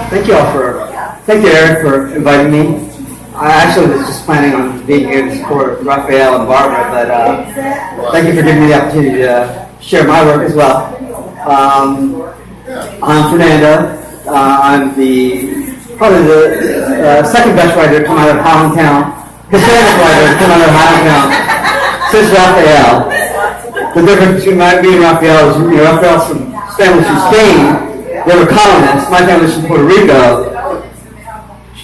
Thank you, Eric, for inviting me. I actually was just planning on being here to support Raphael and Barbara, but thank you for giving me the opportunity to share my work as well. I'm Fernando. I'm probably the second best writer to come out of Highlandtown, Hispanic writer to come out of Highlandtown since Raphael. The difference between me and Raphael is, Raphael's family from Spain. They were colonists. My family's from Puerto Rico.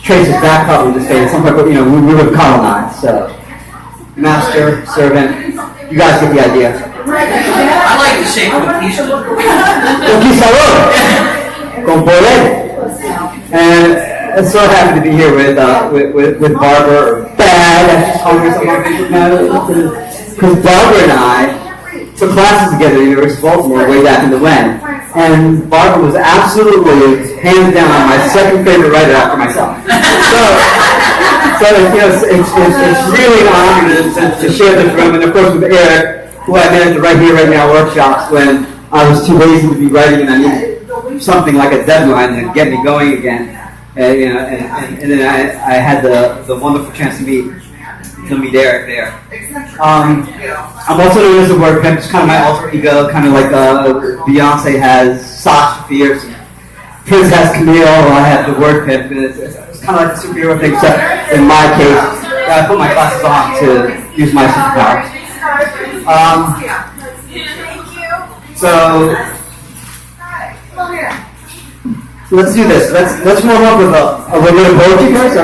Traces back probably to Spain. Some people, we were colonized. So, master, servant. You guys get the idea. I like to say conquistador. Conquistador. Con poder. And I'm so happy to be here with Barbara, or Bad, because Barbara and I took classes together at the University of Baltimore way back in the when, and Barbara was absolutely, hands down, my second favorite writer after myself. So it's really an honor to share this room, and of course with Eric, who I met at the Right Here, Right Now workshops when I was too lazy to be writing and I needed something like a deadline to get me going again. And then I had the wonderful chance to meet Eric there. I'm also known as the Word Pimp. It's kind of my alter ego, kind of like Beyonce has Sasha Fierce, Prince has Camille, I have the Word Pimp. And it's kind of like a superhero thing, except in my case, I put my glasses on to use my superpowers. So let's do this. Let's warm up with a little bit of poetry first.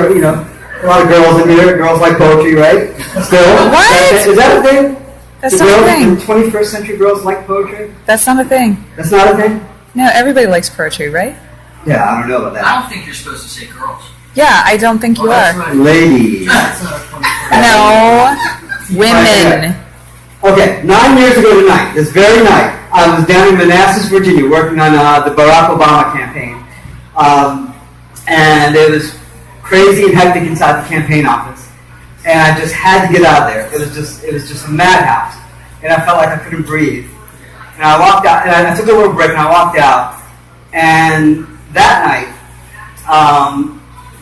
A lot of girls in here. Girls like poetry, right? Still? What? Is that a thing? That's not a thing. 21st century girls like poetry? That's not a thing. That's not a thing? No, everybody likes poetry, right? Yeah, I don't know about that. I don't think you're supposed to say girls. Yeah, I don't think you are. Right. Ladies. No, women. Okay, 9 years ago tonight, this very night, I was down in Manassas, Virginia, working on the Barack Obama campaign. And it was crazy and hectic inside the campaign office. And I just had to get out of there. It was just a madhouse. And I felt like I couldn't breathe. And I walked out, and I took a little break, and I walked out. And that night,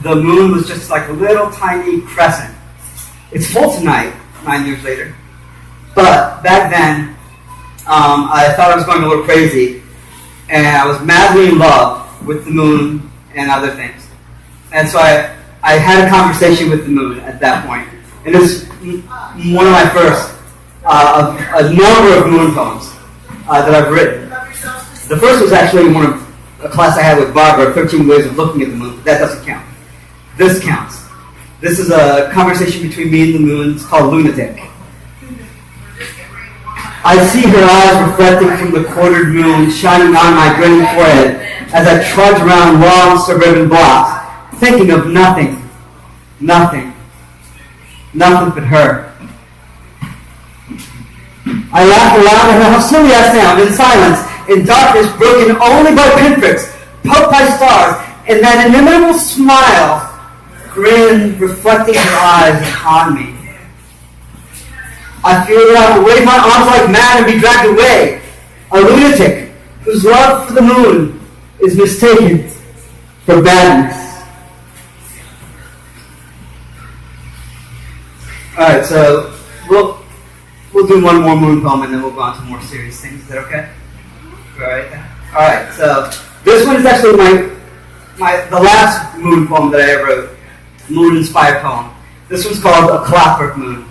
the moon was just like a little tiny crescent. It's full tonight, 9 years later. But back then, I thought I was going a little crazy, and I was madly in love with the moon and other things. And so I had a conversation with the moon at that point. And it was one of my first, a number of moon poems that I've written. The first was actually a class I had with Barbara, 13 Ways of Looking at the Moon. That doesn't count. This counts. This is a conversation between me and the moon. It's called Lunatic. I see her eyes reflecting from the quartered moon shining on my grinning forehead as I trudge around long suburban blocks, thinking of nothing but her. I laugh aloud at how silly I sound in silence, in darkness broken only by pinpricks, poked by stars, and that inimitable smile grin reflecting her eyes upon me. I feel that I will wave my arms like mad and be dragged away, a lunatic whose love for the moon is mistaken for madness. All right, so we'll do one more moon poem and then we'll go on to more serious things. Is that okay? All right. So this one is actually the last moon poem that I ever wrote, moon-inspired poem. This one's called A Clockwork Moon.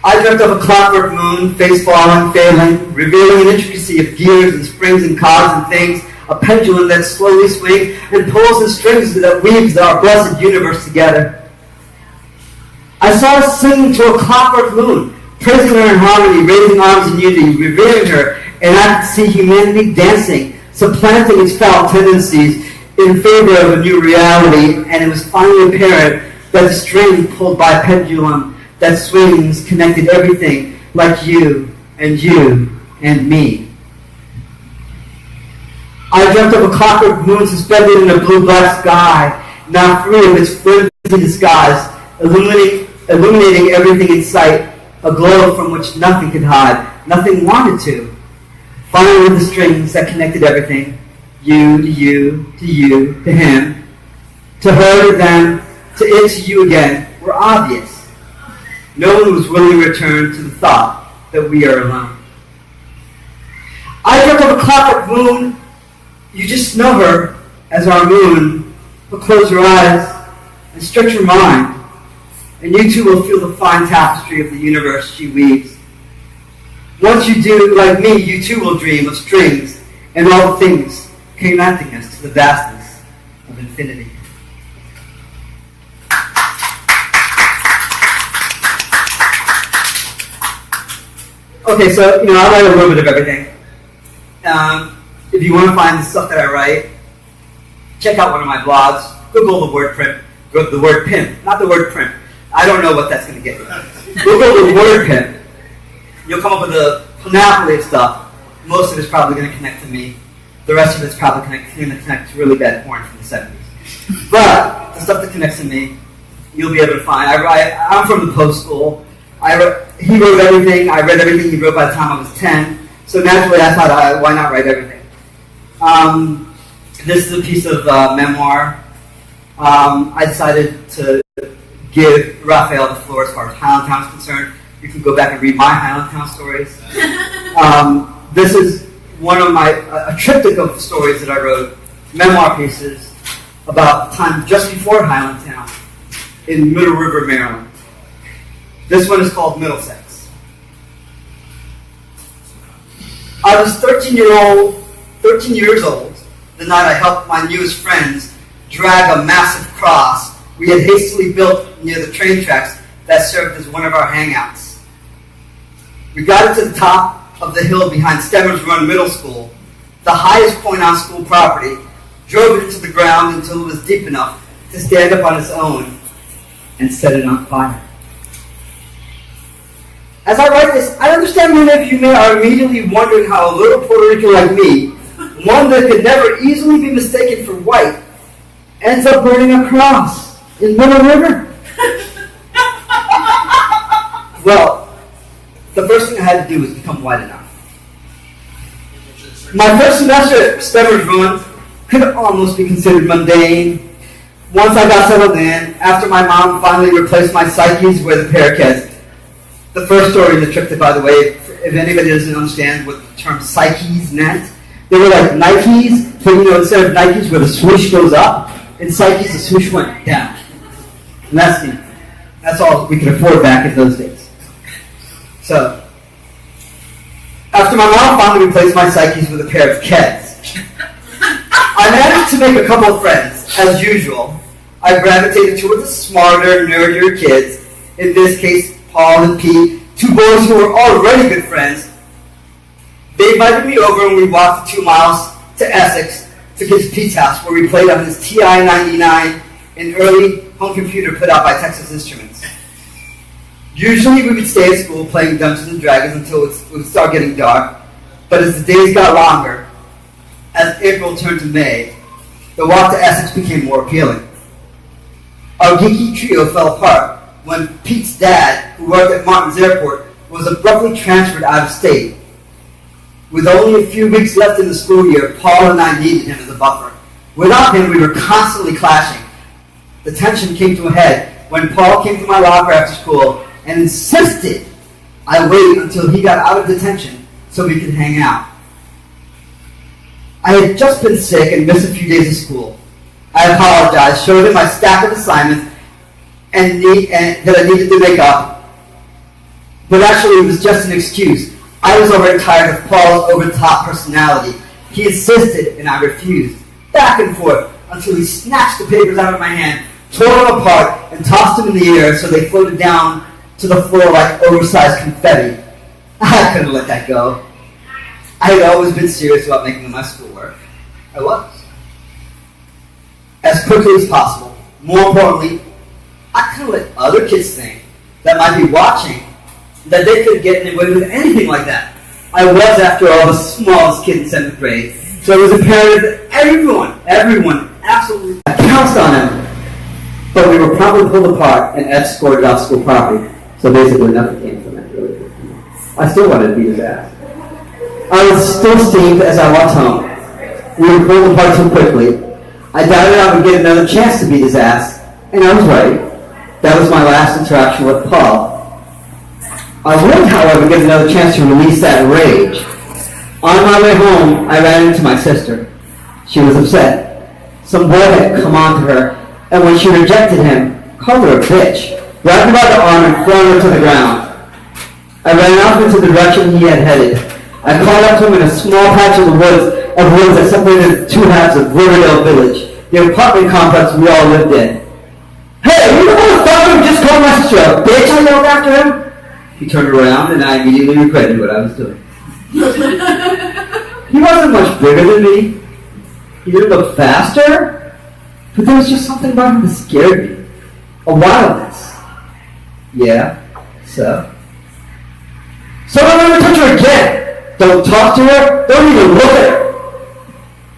I dreamt of a clockwork moon, face falling, failing, revealing an intricacy of gears and springs and cogs and things, a pendulum that slowly swings and pulls and strings that weaves our blessed universe together. I saw us singing to a clockwork moon, praising her in harmony, raising arms in unity, revering her, and I could see humanity dancing, supplanting its foul tendencies in favor of a new reality, and it was finally apparent that the string pulled by a pendulum that swings connected everything, like you and me. I dreamt of a clockwork moon suspended in a blue-black sky, now free of its flimsy disguise, illuminating everything in sight, a glow from which nothing could hide, nothing wanted to. Finally, the strings that connected everything, you to you, to you, to him, to her, to them, to it, to you again, were obvious. No one was willing to return to the thought that we are alone. I dreamt of a clockwork moon. You just know her as our moon, but close your eyes and stretch your mind, and you too will feel the fine tapestry of the universe she weaves. Once you do, like me, you too will dream of strings and all things connecting us to the vastness of infinity. Okay, so, I write a little bit of everything. If you want to find the stuff that I write, check out one of my blogs. Google the Word Pimp. The Word Pimp, not the Word Print. I don't know what that's going to get you. Google the Word Pimp. You'll come up with a panoply of stuff. Most of it's probably going to connect to me. The rest of it's probably going to connect to really bad porn from the 70s. But the stuff that connects to me, you'll be able to find. I'm from the post school. He wrote everything. I read everything he wrote by the time I was 10. So naturally, I thought, why not write everything? This is a piece of memoir. I decided to give Raphael the floor as far as Highlandtown is concerned. You can go back and read my Highlandtown stories. This is one of a triptych of stories that I wrote, memoir pieces, about the time just before Highlandtown in Middle River, Maryland. This one is called Middlesex. I was 13 years old, the night I helped my newest friends drag a massive cross we had hastily built near the train tracks that served as one of our hangouts. We got it to the top of the hill behind Stemmers Run Middle School, the highest point on school property, drove it into the ground until it was deep enough to stand up on its own, and set it on fire. As I write this, I understand many of you are immediately wondering how a little Puerto Rican like me, one that could never easily be mistaken for white, ends up burning a cross in Middle River. Well, the first thing I had to do was become white enough. My first semester at Stemmers Run could almost be considered mundane. Once I got settled in, after my mom finally replaced my Psyches with a pair of Keds. The first story in the triptych, by the way, if anybody doesn't understand what the term Psyches meant, they were like Nikes, but instead of Nikes where the swoosh goes up, in Psyches the swoosh went down. And that's all we could afford back in those days. So, after my mom finally replaced my Psyches with a pair of Keds, I managed to make a couple of friends. As usual, I gravitated towards the smarter, nerdier kids, in this case, Paul and Pete, two boys who were already good friends. They invited me over and we walked 2 miles to Essex to his Pete's house where we played on his TI-99, an early home computer put out by Texas Instruments. Usually we would stay at school playing Dungeons and Dragons until it would start getting dark, but as the days got longer, as April turned to May, the walk to Essex became more appealing. Our geeky trio fell apart when Pete's dad, who worked at Martin's Airport, was abruptly transferred out of state. With only a few weeks left in the school year, Paul and I needed him as a buffer. Without him, we were constantly clashing. The tension came to a head when Paul came to my locker after school and insisted I wait until he got out of detention so we could hang out. I had just been sick and missed a few days of school. I apologized, showed him my stack of assignments, and that I needed to make up. But actually, it was just an excuse. I was already tired of Paul's over-the-top personality. He insisted, and I refused. Back and forth, until he snatched the papers out of my hand, tore them apart, and tossed them in the air so they floated down to the floor like oversized confetti. I couldn't let that go. I had always been serious about making my schoolwork. I was. As quickly as possible. More importantly, I couldn't let other kids think that might be watching that they could get away with anything like that. I was, after all, the smallest kid in 7th grade, so it was imperative that everyone absolutely pounced on him. But we were promptly pulled apart and escorted off school property, so basically nothing came from it, really. I still wanted to beat his ass. I was still steamed as I walked home. We were pulled apart too quickly. I doubted I would get another chance to beat his ass, and I was right. That was my last interaction with Paul. I would, however, get another chance to release that rage. On my way home, I ran into my sister. She was upset. Some boy had come on to her, and when she rejected him, called her a bitch, grabbed her by the arm and flung her to the ground. I ran off into the direction he had headed. I caught up to him in a small patch of woods that separated two halves of Riverdale Village, the apartment complex we all lived in. Hey, you the motherfucker who just called my sister a bitch, I yelled after him. He turned around and I immediately regretted what I was doing. He wasn't much bigger than me. He didn't look faster, but there was just something about him that scared me. A wildness. Yeah, so don't ever touch her again. Don't talk to her. Don't even look at her.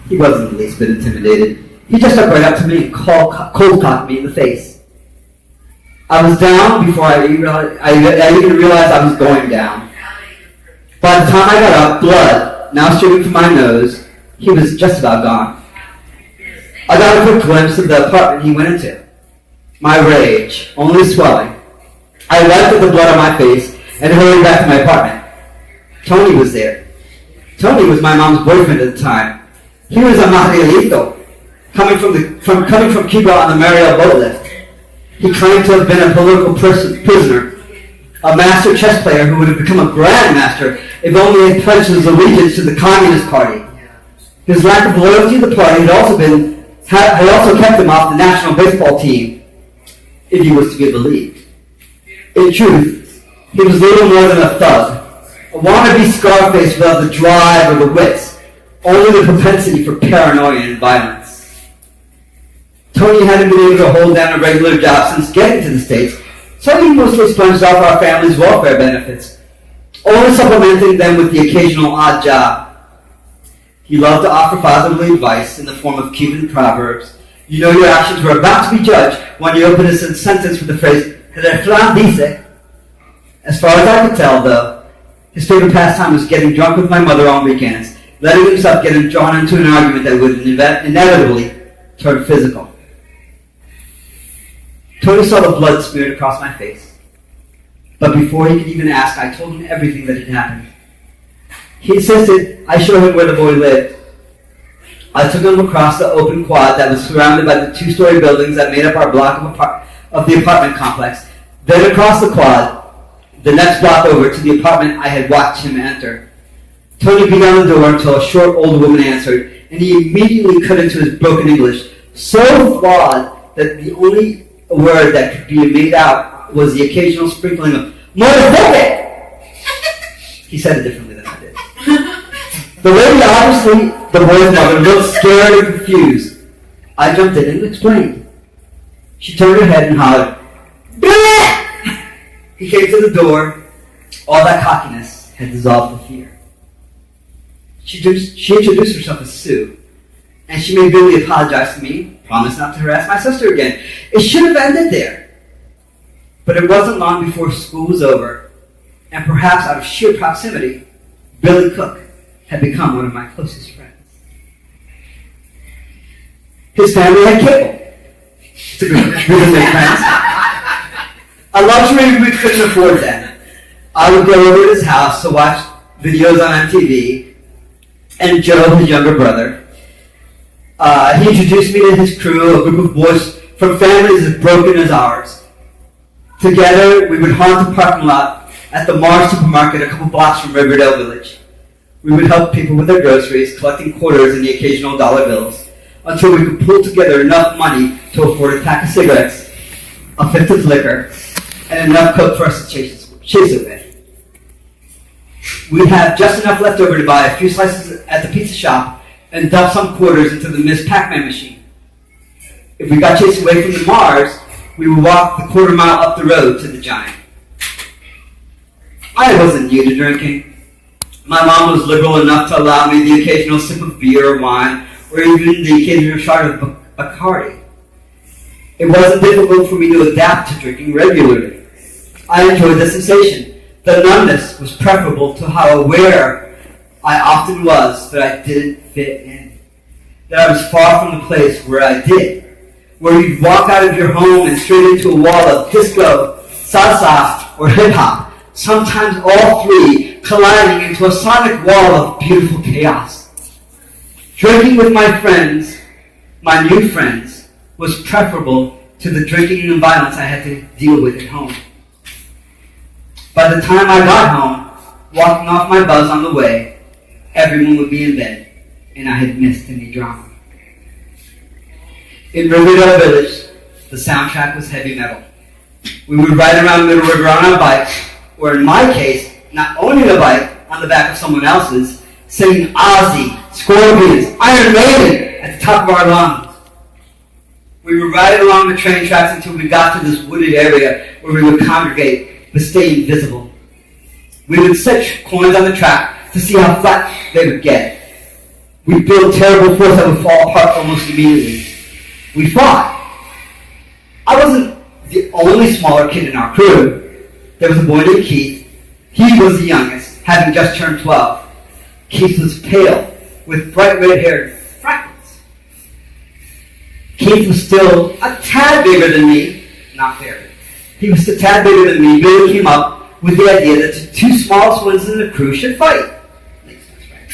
He wasn't the least bit intimidated. He just stuck right up to me and cold-cocked me in the face. I was down before I even realized I was going down. By the time I got up, blood now streaming from my nose, he was just about gone. I got a quick glimpse of the apartment he went into. My rage, only swelling. I wiped the blood on my face and hurried back to my apartment. Tony was there. Tony was my mom's boyfriend at the time. He was a Marielito, coming from Cuba on the Mariel boat lift. He claimed to have been a political prisoner, a master chess player who would have become a grandmaster if only he had pledged his allegiance to the Communist Party. His lack of loyalty to the party had also kept him off the national baseball team, if he was to be believed. In truth, he was little more than a thug, a wannabe Scarface without the drive or the wits, only the propensity for paranoia and violence. Tony hadn't been able to hold down a regular job since getting to the States, so he mostly sponged off our family's welfare benefits, only supplementing them with the occasional odd job. He loved to offer fatherly advice in the form of Cuban proverbs. You know your actions were about to be judged when you open a sentence with the phrase, "Refrán dice." As far as I could tell, though, his favorite pastime was getting drunk with my mother on weekends, letting himself get drawn into an argument that would inevitably turn physical. Tony saw the blood smeared across my face. But before he could even ask, I told him everything that had happened. He insisted I show him where the boy lived. I took him across the open quad that was surrounded by the two-story buildings that made up our block of the apartment complex, then across the quad, the next block over to the apartment I had watched him enter. Tony beat on the door until a short old woman answered, and he immediately cut into his broken English, so flawed that the only word that could be made out was the occasional sprinkling of "motherfucker." He said it differently than I did. The lady, obviously the boy's mother, looked scared and confused. I jumped in and explained. She turned her head and hollered, "Bleh!" He came to the door. All that cockiness had dissolved the fear. She introduced herself as Sue, and she made Billy apologize to me, promised not to harass my sister again. It should have ended there. But it wasn't long before school was over, and perhaps out of sheer proximity, Billy Cook had become one of my closest friends. His family had cable. To be make friends. A luxury we couldn't afford then. I would go over to his house to watch videos on MTV, and Joe, his younger brother, he introduced me to his crew, a group of boys from families as broken as ours. Together, we would haunt the parking lot at the Mars supermarket a couple blocks from Riverdale Village. We would help people with their groceries, collecting quarters and the occasional dollar bills, until we could pull together enough money to afford a pack of cigarettes, a fifth of liquor, and enough coke for us to chase it with. We'd have just enough left over to buy a few slices at the pizza shop and dump some quarters into the Miss Pac-Man machine. If we got chased away from the Mars, we would walk the quarter mile up the road to the Giant. I wasn't new to drinking. My mom was liberal enough to allow me the occasional sip of beer or wine, or even the occasional shot of Bacardi. It wasn't difficult for me to adapt to drinking regularly. I enjoyed the sensation. The numbness was preferable to how aware I often was that I didn't fit in, that I was far from the place where I did, where you'd walk out of your home and straight into a wall of disco, salsa, or hip-hop, sometimes all three colliding into a sonic wall of beautiful chaos. Drinking with my friends, my new friends, was preferable to the drinking and violence I had to deal with at home. By the time I got home, walking off my bus on the way, everyone would be in bed, and I had missed any drama. In Riverdale Village, the soundtrack was heavy metal. We would ride around Middle River on our bikes, or in my case, not owning a bike, on the back of someone else's, singing Ozzy, Scorpions, Iron Maiden at the top of our lungs. We would ride along the train tracks until we got to this wooded area where we would congregate but stay invisible. We would set coins on the track to see how flat they would get. We'd build terrible forts that would fall apart almost immediately. We fought. I wasn't the only smaller kid in our crew. There was a boy named Keith. He was the youngest, having just turned 12. Keith was pale, with bright red hair and freckles. Keith was still a tad bigger than me. Not very. He was a tad bigger than me. Billy came up with the idea that the two smallest ones in the crew should fight. Makes sense, right?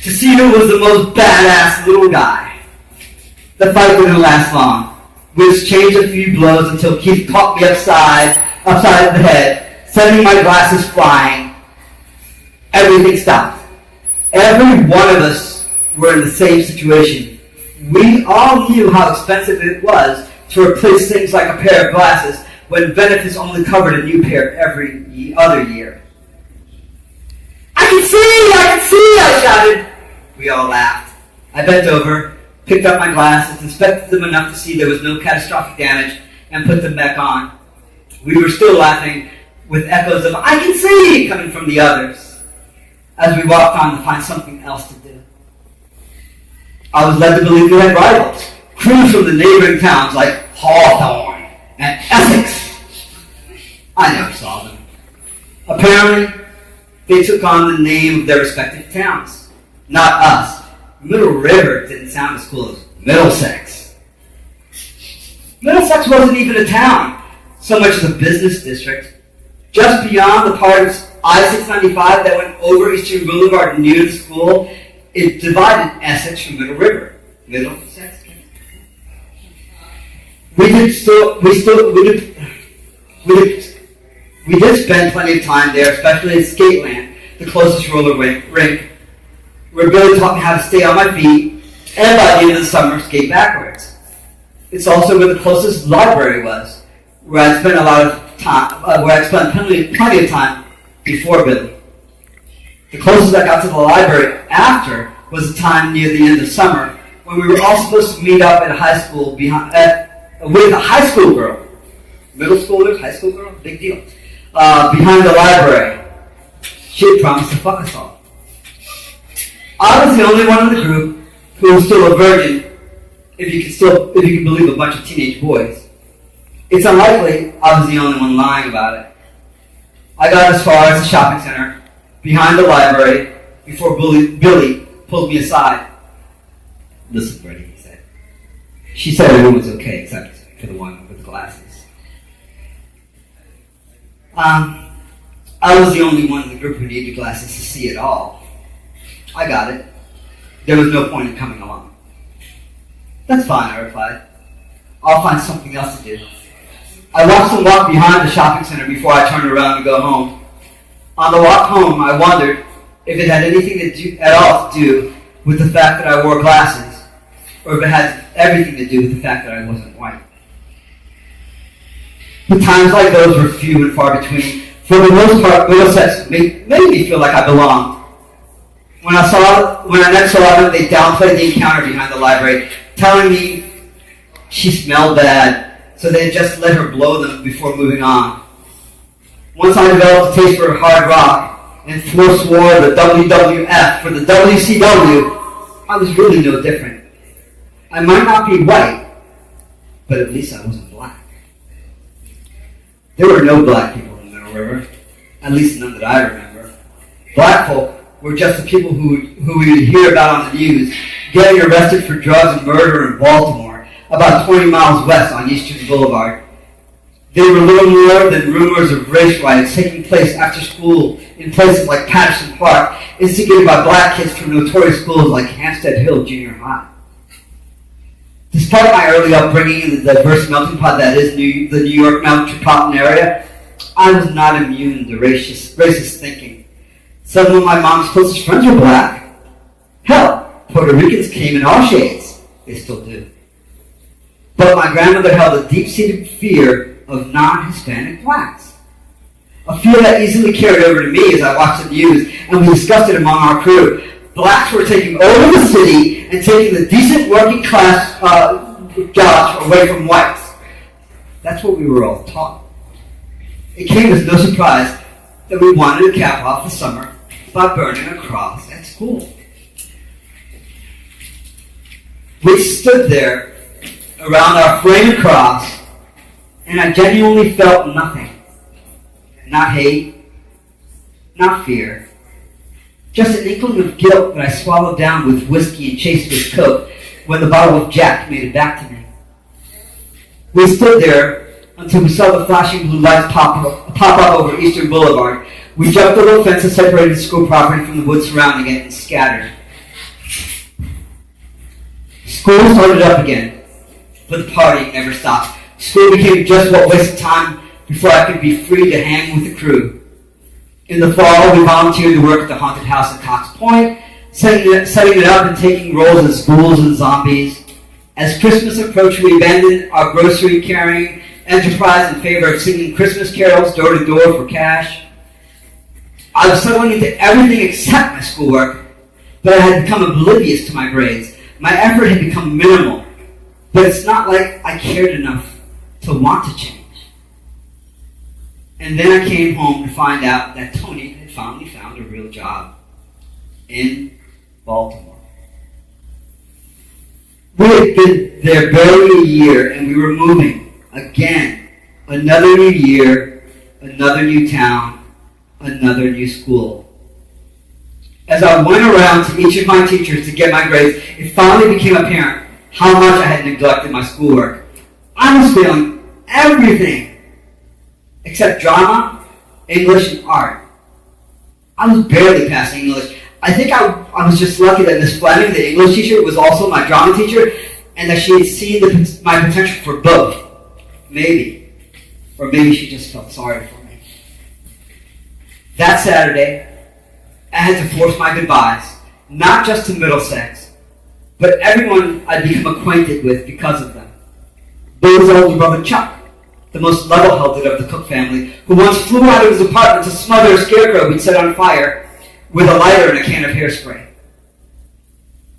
Casino was the most badass little guy. The fight didn't last long. We exchanged a few blows until Keith caught me upside of the head, sending my glasses flying. Everything stopped. Every one of us were in the same situation. We all knew how expensive it was to replace things like a pair of glasses when benefits only covered a new pair every other year. I can see! I shouted. We all laughed. I bent over, picked up my glasses, inspected them enough to see there was no catastrophic damage, and put them back on. We were still laughing, with echoes of "I can see" coming from the others, as we walked on to find something else to do. I was led to believe we had rivals, crews from the neighboring towns like Hawthorne and Essex. I never saw them. Apparently, they took on the name of their respective towns. Not us. Middle River didn't sound as cool as Middlesex. Middlesex wasn't even a town, so much as a business district. Just beyond the part of I-695 that went over Eastern Boulevard near the school, it divided Essex from Middle River. Middlesex? We did spend plenty of time there, especially at Skateland, the closest roller rink, where Billy taught me how to stay on my feet, and by the end of the summer, skate backwards. It's also where the closest library was, where I spent plenty of time before Billy. The closest I got to the library after was the time near the end of summer, when we were all supposed to meet up at a high school with a high school girl. Middle schoolers, high school girl, big deal. Behind the library. She had promised to fuck us all. I was the only one in the group who was still a virgin, if you can believe a bunch of teenage boys. It's unlikely I was the only one lying about it. I got as far as the shopping center, behind the library, before Billy pulled me aside. "Listen, Freddie," he said. She said everyone was okay except for the one with the glasses. I was the only one in the group who needed glasses to see at all. I got it. There was no point in coming along. "That's fine," I replied. "I'll find something else to do." I watched them walk behind the shopping center before I turned around to go home. On the walk home, I wondered if it had anything at all to do with the fact that I wore glasses, or if it had everything to do with the fact that I wasn't white. But times like those were few and far between. For the most part, Middlesex made me feel like I belonged. When I next saw them, they downplayed the encounter behind the library, telling me she smelled bad, so they had just let her blow them before moving on. Once I developed a taste for hard rock and forswore the WWF for the WCW, I was really no different. I might not be white, but at least I wasn't black. There were no black people in Middle River, at least none that I remember. Black folk were just the people who we would hear about on the news getting arrested for drugs and murder in Baltimore, about 20 miles west on Eastern Boulevard. They were little more than rumors of race riots taking place after school in places like Patterson Park, instigated by black kids from notorious schools like Hampstead Hill Junior High. Despite my early upbringing in the diverse melting pot that is the New York metropolitan area, I was not immune to racist thinking. Some of my mom's closest friends were black. Hell, Puerto Ricans came in all shades. They still do. But my grandmother held a deep-seated fear of non-Hispanic blacks. A fear that easily carried over to me as I watched the news, and we discussed it among our crew. Blacks were taking over the city and taking the decent working class jobs away from whites. That's what we were all taught. It came as no surprise that we wanted to cap off the summer by burning a cross at school. We stood there around our framed cross, and I genuinely felt nothing. Not hate, not fear. Just an inkling of guilt that I swallowed down with whiskey and chased with Coke when the bottle of Jack made it back to me. We stood there until we saw the flashing blue lights pop up over Eastern Boulevard. We jumped the little fence that separated the school property from the woods surrounding it and scattered. School started up again, but the party never stopped. School became just what wasted time before I could be free to hang with the crew. In the fall, we volunteered to work at the haunted house at Cox Point, setting it up and taking roles as ghouls and zombies. As Christmas approached, we abandoned our grocery-carrying enterprise in favor of singing Christmas carols door to door for cash. I was settling into everything except my schoolwork, but I had become oblivious to my grades. My effort had become minimal, but it's not like I cared enough to want to change. And then I came home to find out that Tony had finally found a real job in Baltimore. We had been there barely a year, and we were moving again. Another new year, another new town, another new school. As I went around to each of my teachers to get my grades, it finally became apparent how much I had neglected my schoolwork. I was failing everything except drama, English, and art. I was barely passing English. I think I was just lucky that Miss Fleming, the English teacher, was also my drama teacher, and that she had seen my potential for both. Maybe. Or maybe she just felt sorry for me. That Saturday, I had to force my goodbyes, not just to Middlesex, but everyone I'd become acquainted with because of them. Bill's older brother Chuck, the most level-headed of the Cook family, who once flew out of his apartment to smother a scarecrow he'd set on fire with a lighter and a can of hairspray.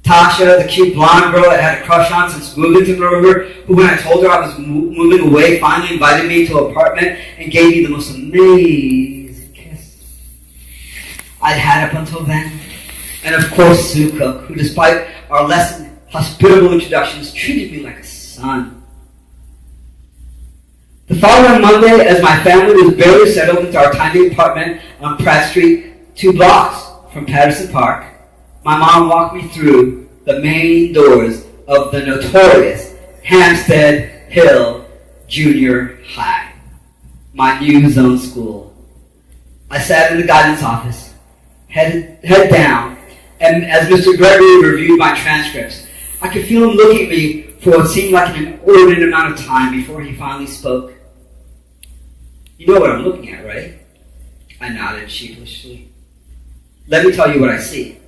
Tasha, the cute blonde girl I had a crush on since moving to the river, who when I told her I was moving away, finally invited me to her apartment and gave me the most amazing kiss I'd had up until then. And of course Sue Cook, who despite our less hospitable introductions, treated me like a son. The following Monday, as my family was barely settled into our tiny apartment on Pratt Street, 2 blocks from Patterson Park, my mom walked me through the main doors of the notorious Hampstead Hill Junior High, my new zone school. I sat in the guidance office, head down, and as Mr. Gregory reviewed my transcripts, I could feel him looking at me for what seemed like an inordinate amount of time before he finally spoke. You know what I'm looking at, right? I nodded sheepishly. Let me tell you what I see.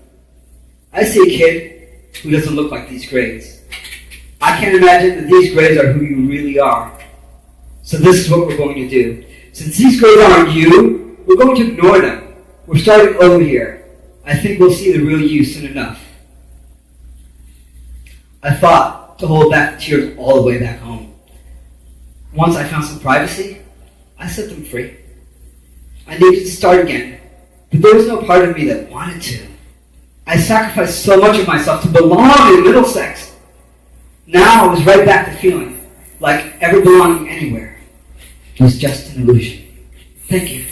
I see a kid who doesn't look like these grades. I can't imagine that these grades are who you really are. So this is what we're going to do. Since these grades aren't you, we're going to ignore them. We're starting over here. I think we'll see the real you soon enough. I fought to hold back the tears all the way back home. Once I found some privacy, I set them free. I needed to start again, but there was no part of me that wanted to. I sacrificed so much of myself to belong in Middlesex. Now I was right back to feeling like ever belonging anywhere. It was just an illusion. Thank you.